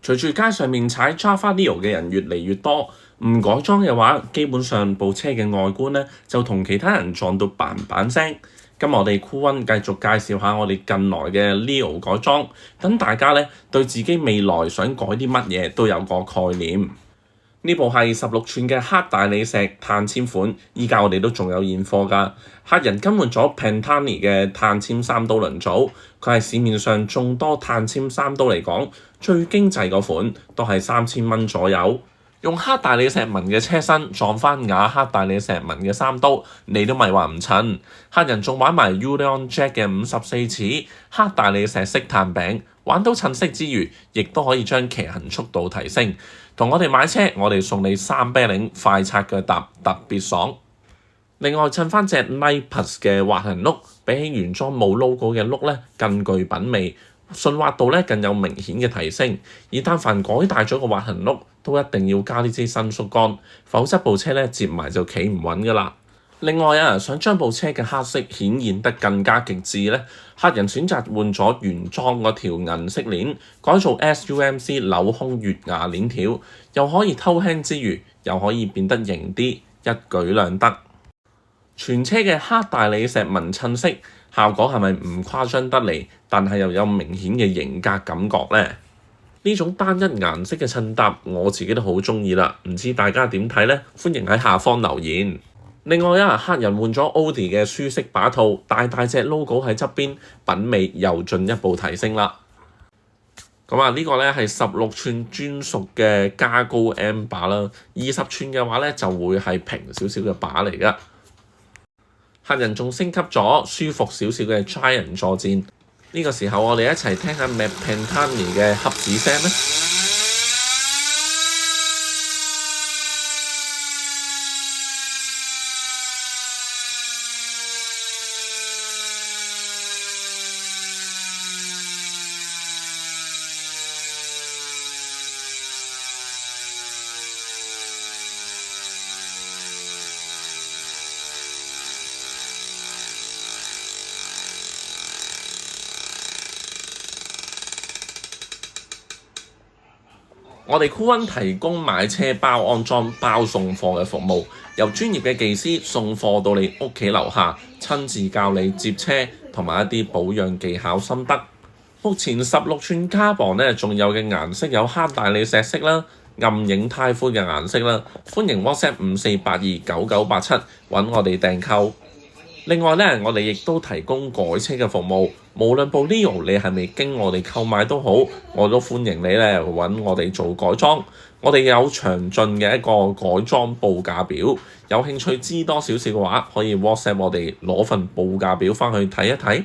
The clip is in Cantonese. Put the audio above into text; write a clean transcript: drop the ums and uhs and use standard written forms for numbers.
隨住街上面踩 Java Neo 嘅人越嚟越多，唔改裝嘅話，基本上部車嘅外觀咧就同其他人撞到嘭嘭聲。今日我哋酷溫繼續介紹下我哋近來嘅 Neo 改裝，等大家咧對自己未來想改啲乜嘢都有個概念。呢部係16寸嘅黑大理石碳纖款，依家我哋都仲有現貨㗎。客人更換咗 Pantani 嘅碳纖三刀輪組，佢係市面上眾多碳纖三刀嚟講最經濟嗰款，都係3000蚊左右。用黑大理石紋嘅車身撞翻雅黑大理石紋嘅三刀，你都咪話唔襯。客人仲玩埋 Union Jack 嘅54齒黑大理石色碳餅，玩到襯色之餘，亦都可以將騎行速度提升。同我哋買車，我哋送你3啤令快拆腳踏，特別爽。另外襯翻隻 Night Plus 嘅滑行轆，比起原裝冇 logo 嘅轆咧，更具品味，順滑度咧更有明顯嘅提升。而但凡改大咗個滑行轆，都一定要加呢支伸縮桿，否則部車咧接埋就企唔穩㗎啦。另外啊，想將部車嘅黑色顯現得更加極致咧，客人選擇換咗原裝嗰條銀色鏈，改做 SUMC 鏤空月牙鏈條，又可以偷輕之餘，又可以變得型啲，一舉兩得。全車嘅黑大理石紋襯色效果係咪唔誇張得嚟？但係又有明顯嘅型格感覺呢？呢種單一顏色嘅襯搭，我自己都好鍾意啦。唔知大家點睇呢？歡迎喺下方留言。另外啊，客人換咗 Audi 嘅舒適把套，大隻 logo 喺側邊，品味又進一步提升啦。咁啊，呢個咧係16寸專屬嘅加高 M 把啦，20寸嘅話咧就會係平少少嘅把嚟噶。客人仲升級咗舒服少少嘅 Giant 坐墊。呢個時候我哋一齊聽下 Matt Pantani 嘅盒子聲啦。我哋酷溫提供買車包安裝、包送貨嘅服務，由專業嘅技師送貨到你屋企樓下，親自教你接車同埋一啲保養技巧心得。目前16寸卡傍咧，仲有嘅顏色有黑大理石色啦、暗影太灰嘅顏色啦。歡迎 WhatsApp 54829987揾我哋訂購。另外咧，我哋亦都提供改車嘅服務，無論部 Neo 你係咪經我哋購買都好，我都歡迎你咧揾我哋做改裝。我哋有詳盡嘅一個改裝報價表，有興趣知多少少嘅話，可以 WhatsApp 我哋攞份報價表返去睇一睇。